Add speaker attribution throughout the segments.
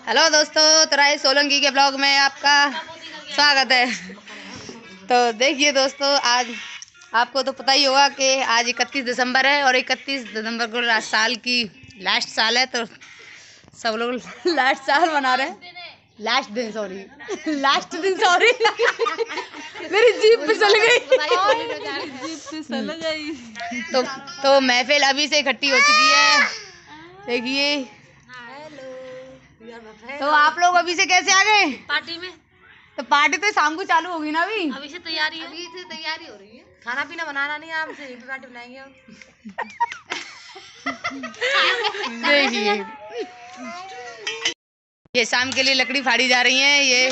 Speaker 1: Hello दोस्तों, तराई सोलंकी के blog में आपका स्वागत है। तो देखिए दोस्तों, आज आपको तो पता ही होगा कि आज 31 दिसंबर है और 31 दिसंबर को साल की लास्ट साल है। तो सब लोग लास्ट साल मना रहे हैं। लास्ट दिन सॉरी मेरी जीभ फिसल गई। तो महफिल अभी से इकट्ठी हो चुकी है। देखिए, तो आप लोग अभी से कैसे आ गए
Speaker 2: पार्टी में?
Speaker 1: तो पार्टी तो शाम को चालू होगी ना।
Speaker 2: अभी से तैयारी हो रही है। खाना पीना बनाना नहीं है, हम से यहीं पे पार्टी बनाएंगे हम।
Speaker 1: देखिए, ये शाम के लिए लकड़ी फाड़ी जा रही है। ये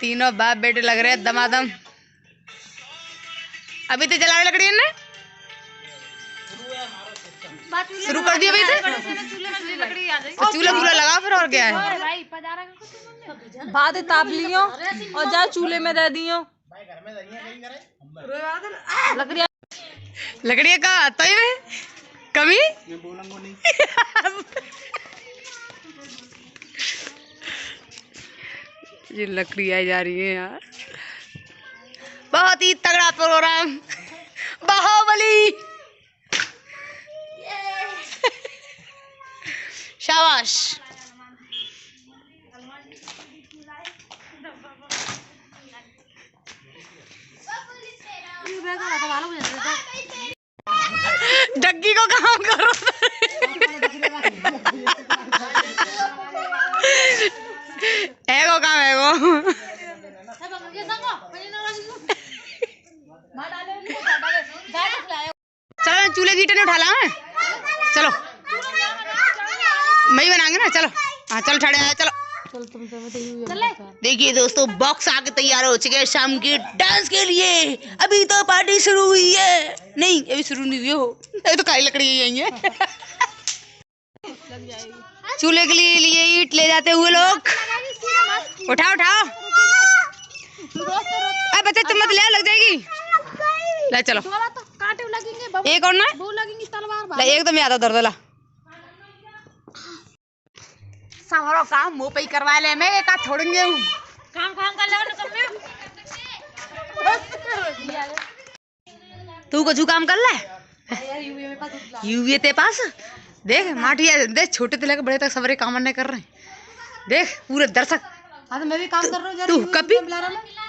Speaker 1: तीनों बाप बेटे लग रहे हैं दमादम। अभी तो जला रहे लकड़ी ने शुरू कर दिया। अभी तो चूल्हा वूल्हा लगा फिर, और क्या है।
Speaker 2: बाद ताप लियो और जा चूल्हे में दे दियो
Speaker 1: लकड़ियाँ का तो ये कमी ये लकड़ी आई जा रही है यार। बहुत ही तगड़ा प्रोग्राम, बाहुबली। शाबाश। डग्गी को काम करो। एगो काम एगो। चलो चूल्हे की ईंटें उठा ला है। चलो मैं ही बनाएंगे ना। चलो हाँ चलो छड़े आया। चलो देखिए दोस्तों, बॉक्स आके तैयार हो चुके हैं शाम के डांस के लिए। अभी तो पार्टी शुरू हुई है। नहीं अभी शुरू नहीं हुई हो, अभी तो काली लकड़ी आई है। चूल्हे के लिए ईंट ले जाते हुए लोग। उठाओ उठाओ। अब बच्चे तुम मत ले, लग जाएगी। ले चलो, एक और ना एक तो मैं आता दर्द ला सारो काम मुँह पे ही करवा ले। मैं एक छोड़ेंगे
Speaker 2: काम कर ले।
Speaker 1: तू कुछ काम कर ले। यूवी ते पास देख माटिया देख, छोटे से लेकर बड़े तक सबरे काम नहीं कर रहे हैं। देख पूरे दर्शक। हाँ तो मैं भी काम कर रहा हूँ। तू कभी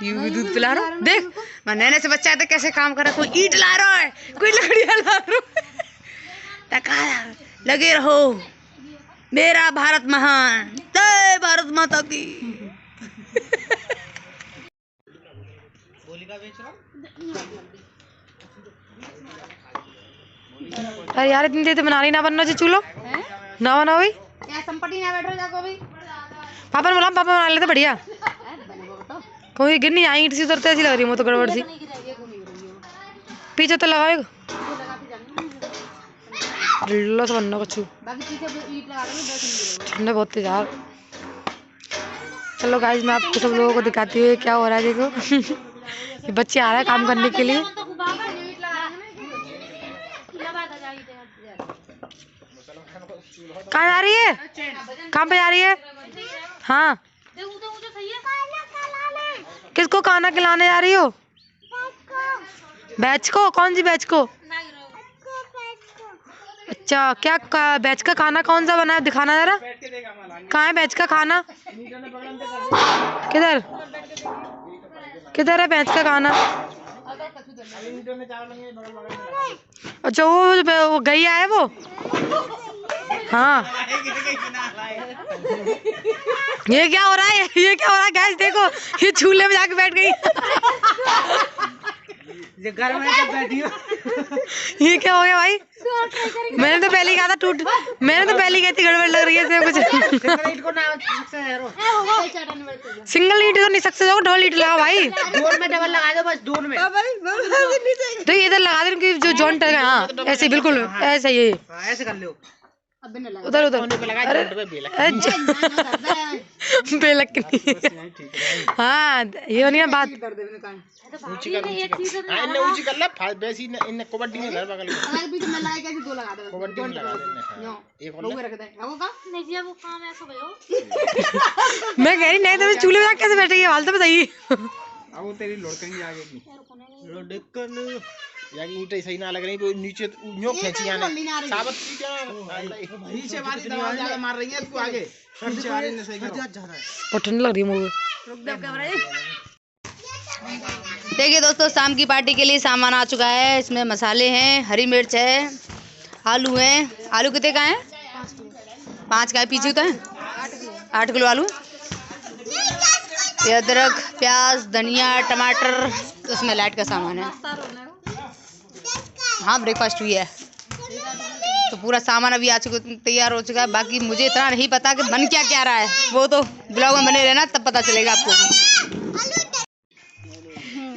Speaker 1: यूवी दूध पिला रहा हूँ। देख मैं नैने से बच्चा है तो कैसे काम कर रहा है। कोई ईंट ला रहा है, कोई लकड़ियाँ ला रहा है। लगे रहो। मेरा भारत महान, जय भारत माता की। अरे यार इतनी देर बना रही ना बनना चाहिए चूल्हो ना बना भाई। संपत्ति ना बैठ जाको अभी। पापा ने बोला पापा बना लेते बढ़िया। कोई गिर नहीं आई, ईंट सी उतरते ऐसी लग रही है। तो गड़बड़ सी पीछे तो लगाएगा ढिल्ला से बनना कुछ ठंडा बहुत तेज यार। चलो गाइस, मैं आपको सब लोगों को दिखाती हूँ क्या हो रहा है। देखो ये बच्चे आ रहे हैं काम करने के लिए। कहाँ जा रही है, कहाँ पे जा रही है। हाँ किसको खाना खिलाने जा रही हो। बैच को, कौन सी बैच को। अच्छा क्या बैच का खाना कौन सा बना है, दिखाना जरा। कहाँ है बैच का खाना, किधर किधर है बैच का खाना। अच्छा वो गैया है वो। हाँ ये क्या हो रहा है, ये क्या हो रहा है गैस। देखो ये झूले में जाके बैठ गई। घर में जब बैठी हो ये क्या हो गया भाई। मैंने तो पहले कहा था मैंने तो पहले कही थी गड़बड़ लग रही है इसमें कुछ। सिंगल ईंट तो नहीं सक्सेस होगा, डबल ईंट लगा भाई। डोर में डबल लगा दो बस, डोर में तो इधर लगा दो जो जॉइंट है। हाँ ऐसे बिल्कुल ऐसे ही ऐसे कर लो। उधर उधर अरे बेलक नहीं। हाँ ये नहीं है बात।
Speaker 3: ऊंची कर इन्ने ऊंची कर ले वैसी इन्ने कबड्डी में घर बगल में
Speaker 2: मैं लाए कैसे दो लगा दे
Speaker 3: कबड्डी में लगा देने एक और
Speaker 2: रख दे वो का नहीं जी वो काम ऐसा भयो।
Speaker 1: मैं कह रही नहीं तो चूल्हे में कैसे बैठेगी हाल तो बताइए।
Speaker 3: अब वो तेरी लोड करेंगे आगे की लोड कर यानी ईंटें सही ना लग रही तो नीचे न्यो खींची आने साबत की क्या नीचे वाली दवा ज्यादा मार रही है तू आगे नीचे वाली ने सही कर जा रहा है
Speaker 1: और ठंड लग रही है मुझे।
Speaker 2: रुक दे कैमरा।
Speaker 1: देखिए दोस्तों शाम की पार्टी के लिए सामान आ चुका है। इसमें मसाले हैं, हरी मिर्च है, आलू हैं। आलू कितने का है? 5 का है। पीछे होता है 8 किलो आलू। ये अदरक, प्याज, धनिया, टमाटर, उसमें लाइट का सामान है। हाँ ब्रेकफास्ट हुई है तो पूरा सामान अभी आ चुका तैयार हो चुका है। बाकी मुझे इतना नहीं पता कि बन क्या क्या रहा है, वो तो ब्लॉग में बने रहना तब पता चलेगा आपको।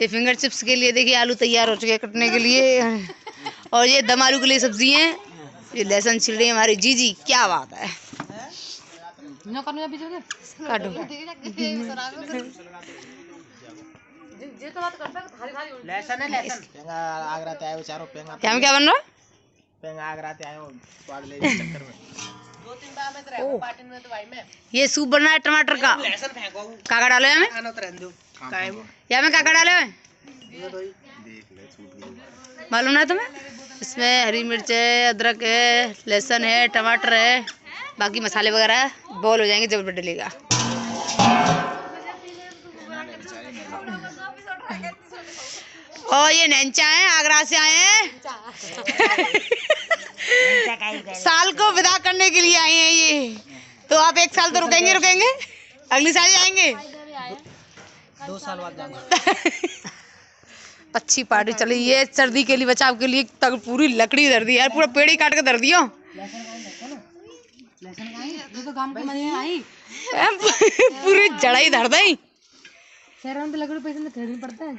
Speaker 1: ये फिंगर चिप्स के लिए देखिए आलू तैयार हो चुके हैं कटने के लिए। और ये दम आलू के लिए सब्जी है। ये लहसुन छिल रही है हमारी जीजी, क्या बात है। काटो
Speaker 3: लहसुन है लहसुन आगरा ते आयो चारों पेंगा
Speaker 1: क्या में क्या बन रहा है?
Speaker 3: पेंगा आगरा ते आयो स्वाद ले चक्कर में 2-3 बार में तो रहो पार्टी में तो भाई में
Speaker 1: ये सूप बन रहा है टमाटर का।
Speaker 3: लहसुन फेंको
Speaker 1: काका डाले हमें
Speaker 3: खाना तो रहने दो काहे वो
Speaker 1: या में काका डाले हमें मालूम ना तुम्हें? इसमें हरी मिर्च है, अदरक है, लहसुन है, टमाटर है, बाकी मसाले वगैरह बॉल हो जाएंगे जब डलेगा। और ये नैंचा है, आगरा से आए हैं। साल को विदा करने के लिए आए हैं ये। तो आप 1 साल तो रुकेंगे अगली साल जाएंगे
Speaker 3: 2 साल बाद जाएंगे।
Speaker 1: अच्छी पार्टी चली। ये सर्दी के लिए बचाव के लिए तक पूरी लकड़ी धर दी यार, पूरा पेड़ ही काट के धर दियो।
Speaker 2: तो काम के मजे आई
Speaker 1: पूरी जड़ा ही धर दई।
Speaker 2: शहरों में लकड़ी पैसे में खरीदनी पड़ता है।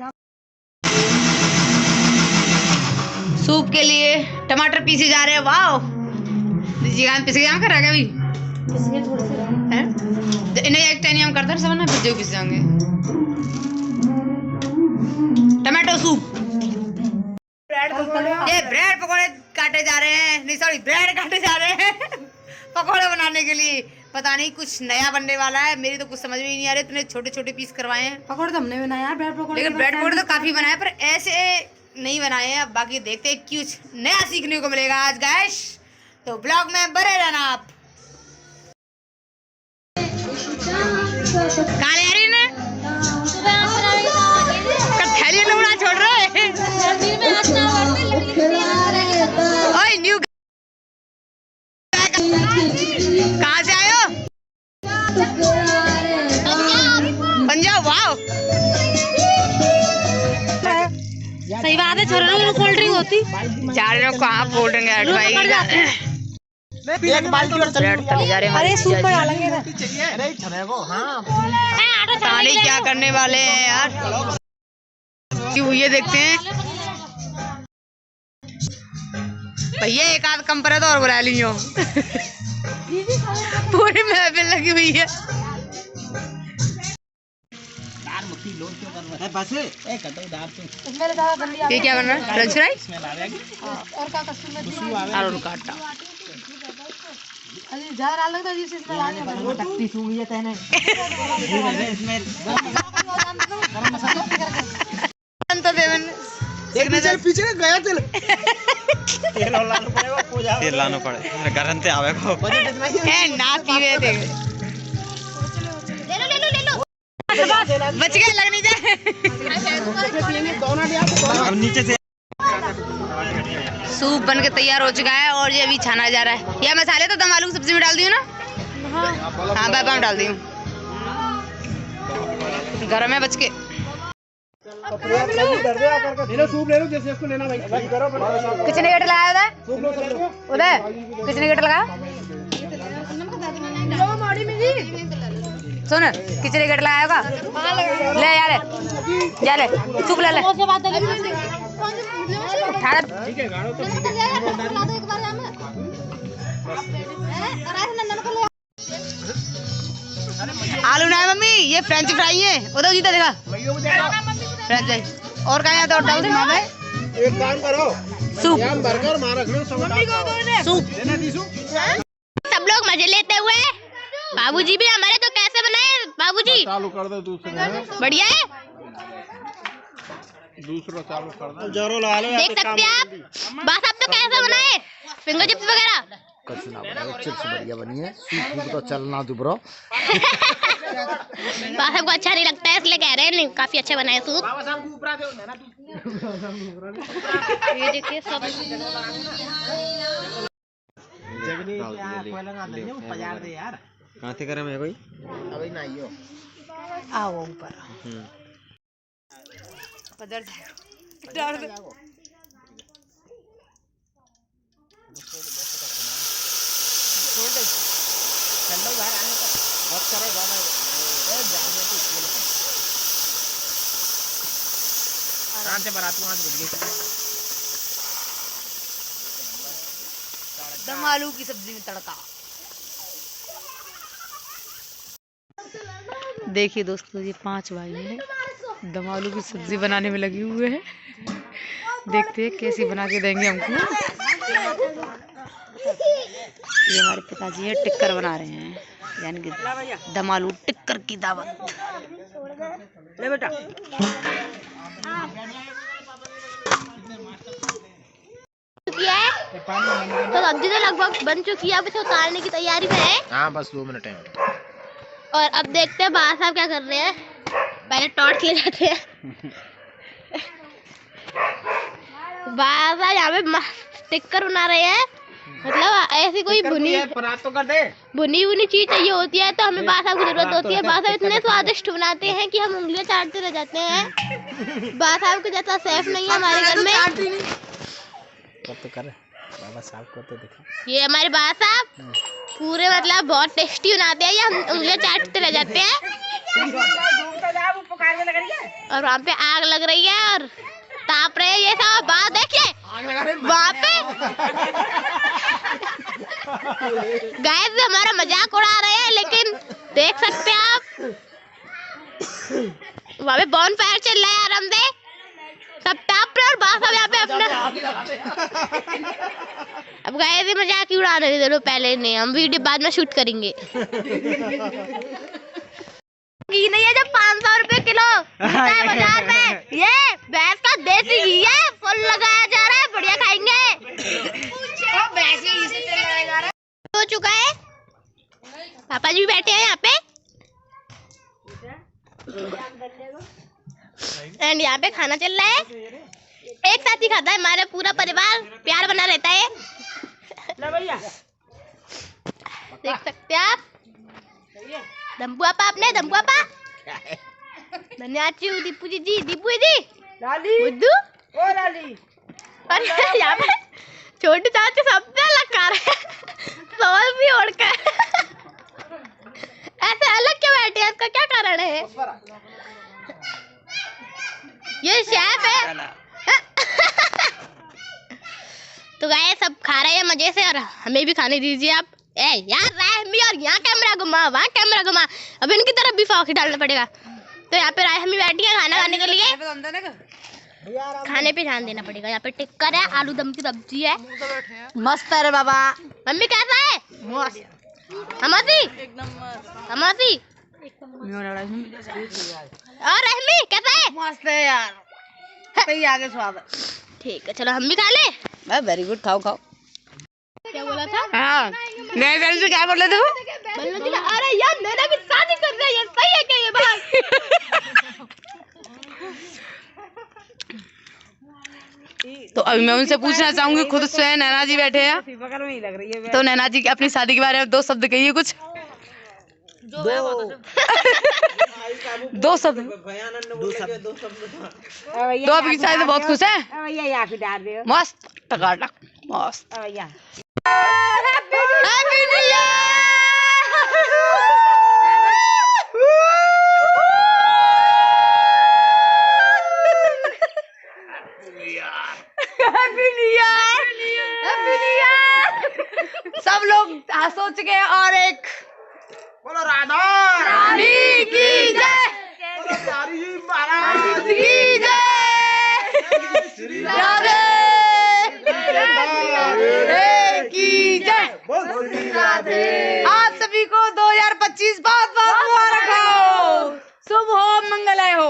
Speaker 1: सूप के लिए टमाटर पीसे जा रहे हैं। वाह जी गान पीसे यहाँ कर रहा अभी
Speaker 2: थोड़े से
Speaker 1: हैं इन्हें एक टाइम करते हैं सब ना फिर जो पीस जाएंगे। Tomato soup. ये ब्रेड पकौड़े काटे जा रहे हैं, नहीं सॉरी ब्रेड काटे जा रहे हैं पकौड़े बनाने के लिए। पता नहीं कुछ नया बनने वाला है, मेरी तो कुछ समझ में ही नहीं आ रही। इतने छोटे छोटे पीस करवाए हैं।
Speaker 2: पकौड़े तो हमने बनाया ब्रेड पकौड़े,
Speaker 1: लेकिन ब्रेड पकौड़े तो काफी बनाए पर ऐसे नहीं बनाए हैं। अब बाकी देखते हैं कुछ नया सीखने को मिलेगा आज गाइस, तो ब्लॉग में बने रहना आप। कहाँ ले रही ने थैली लोड़ा छोड़ रहे ओए न्यू कहाँ से आए हो? पंजाब। वाह
Speaker 2: सही बात है। छोरा कोल्ड ड्रिंक होती
Speaker 1: जा रहे हो कहाँ कोल्ड ड्रिंक है भाई।
Speaker 3: एक बाल्टी और चले
Speaker 1: जा रहे हैं।
Speaker 2: अरे सूप पर डालेंगे ना।
Speaker 3: अरे छने को हां
Speaker 1: पानी क्या करने वाले हैं यार, ये देखते हैं भैया। एक आध कम पर है तो और बुला लियो पूरी महफिल लगी हुई है।
Speaker 3: बस एक कटो दाब तू
Speaker 1: ये क्या बन रहा है? फ्रेंच फ्राई
Speaker 3: इसमें डालेंगे
Speaker 2: और का कस्तूरी मेथी
Speaker 1: आलू का आटा।
Speaker 2: अरे ज्यादा डाल लगता है जिससे इसमें डालने वाला टट्टी सूंघी जाता है ना
Speaker 3: इसमें
Speaker 2: गरम मसाला
Speaker 1: तो देवन
Speaker 3: एक चल पीछे गया चल तेल लाना पड़ेगा पूजा तेल लाना पड़े गरम ते आवे को
Speaker 1: ए ना पीवे थे बच गए लग नहीं जाए
Speaker 3: अब नीचे से।
Speaker 1: सूप बन के तैयार हो चुका है और ये अभी छाना जा रहा है। ये मसाले तो दम आलू की सब्जी में डाल दियो ना? हाँ बाबा में डाल दी हूँ, गरम है बच के।
Speaker 3: सूप ले लो जैसे इसको लेना भाई
Speaker 1: किसने गेट लगाया उधर किसने गेट लगाया? सुन किचने गेट लगाया होगा ले यार जा ले सूप ले ले
Speaker 3: ठीक है
Speaker 1: आलू ना है मम्मी, ये फ्रेंच फ्राई है। उधर जीता देखा फ्रेंच फ्राई। और कहाँ आता है वहाँ पे?
Speaker 3: एक काम करो,
Speaker 1: सूप
Speaker 3: बर्गर मार रख लो,
Speaker 1: सूप।
Speaker 4: सब लोग मजे लेते हुए बाबूजी भी हमारे तो कैसे बनाए बाबूजी?
Speaker 3: चालू कर दो दूसरा,
Speaker 4: बढ़िया है,
Speaker 3: दूसरा चालू कर दो, जोरो लगा लो।
Speaker 4: देख सकते हैं आप। बस आप तो कैसे बनाए फिंगर चिप्स वगैरह?
Speaker 5: कुछ ना बनाओ, चिप्स बढ़िया बनी है। सूप तो चलना दो ब्रो।
Speaker 4: बस आपको अच्छा नहीं लगता है इसलिए कह रहे हैं, नहीं काफी अच्छा बनाए सूप। ये देखिए सब
Speaker 3: कहाँ से करे मैं कोई अभी ना आइयो।
Speaker 1: आओ ऊपर पदर डाल दे। दम आलू की सब्जी में तड़का। देखिए दोस्तों, ये 5 भाई हैं, दम आलू की सब्जी बनाने में लगे हुए हैं। देखते हैं कैसी बना के देंगे हमको। ये हमारे पिताजी है, टिक्कर बना रहे हैं, यानी कि दम आलू टिक्कर की दावत। ले बेटा।
Speaker 4: तो सब्जी तो लगभग बन चुकी है, अब इसे उतारने की तैयारी में है।
Speaker 3: हाँ बस 2 मिनट है।
Speaker 4: और अब देखते हैं बाहर साहब क्या कर रहे हैं। पहले टॉर्च ले जाते हैं। बाहर साहब यहाँ पे टिक्कर बना रहे हैं, मतलब ऐसी कोई बुनी
Speaker 3: तो कर दे।
Speaker 4: बुनी चीज चाहिए होती है तो हमें बादशाह साहब की जरूरत होती है। बादशाह साहब इतने स्वादिष्ट बनाते हैं कि हम उंगलियां चाटते रह जाते हैं। बादशाह साहब के जैसा शेफ नहीं है हमारे घर में।
Speaker 3: तो कर बाबा साहब को तो देखो,
Speaker 4: ये हमारे बादशाह साहब पूरे मतलब बहुत टेस्टी बनाते हैं, ये हम उंगलियां चाटते रह जाते हैं। और वहाँ पे आग लग रही है और ताप रहे हैं ये सब। बात देखिए वहाँ पे गाइस हमारा मजाक उड़ा रहे हैं, लेकिन देख सकते हैं आप वहाँ पे बॉन फायर चल रहा है आराम से, सब ताप रहे और बात सब यहाँ पे अपना। अब गाइस ये मजाक ही उड़ाने दे दो, पहले नहीं, हम वीडियो बाद में शूट करेंगे। घी नहीं है जब 500 रुपए किलो मिलता है बाजार में। ये भैंस का देसी घी है, फुल लगाया जा रहा है, बढ़िया खाएंगे। हो चुका है, पापा जी भी बैठे हैं यहाँ पे एंड यहाँ पे खाना चल रहा है। एक साथ ही खाता है हमारा पूरा परिवार, प्यार बना रहता है। देख सकते हैं आप। दम्पुआपा अपने दम्पुआपा धन्यवाद दीपू जी दीपू जी बुद्धू और यहाँ पे छोटे चाचे सब पे लगा रहे हैं, सवाल भी ओढ़ कर ऐसे अलग क्यों बैठे हैं, इसका क्या कारण है? ये शेफ है। तो गाइस सब खा रहे हैं मजे से और हमें भी खाने दीजिए आप। ए यार रहमी, और यहाँ कैमरा घुमा वहाँ कैमरा घुमा, अब इनकी तरफ भी फौकी डालना पड़ेगा। तो यहाँ पे रायहमी बैठी है खाना खाने के लिए, खाने पे ध्यान देना पड़ेगा। यहाँ पे टिक्कर है, आलू दम की सब्जी है,
Speaker 1: मस्त है रे बाबा।
Speaker 4: मम्मी कैसा है? हमासी हमासी और रहमी कैसा है?
Speaker 1: मस्त है यार, सही आगे स्वाद।
Speaker 4: ठीक है चलो हम भी खा ले।
Speaker 1: वेरी गुड, खाओ खाओ।
Speaker 4: क्या बोला था?
Speaker 1: हाँ नहीं से क्या बोल रहे थे वो?
Speaker 4: अरे यार नैना की शादी कर रहे हैं, सही है क्या ये बात?
Speaker 1: तो अभी मैं उनसे पूछना चाहूंगी, खुद से नैना जी बैठे हैं, तो नैना जी अपनी शादी के बारे में 2 शब्द कहिए कुछ। 2 शब्द। 2 अभी शायद बहुत खुश है, मस्त टकाटक मस्त। सब लोग सोच के और एक
Speaker 3: बोलो राधा
Speaker 1: रानी की जय,
Speaker 3: बोलो बिहारी जी महाराज
Speaker 1: की जय, राधे की जय। आप सभी को 2025 बहुत बहुत मुबारक हो, शुभ हो, मंगलमय हो।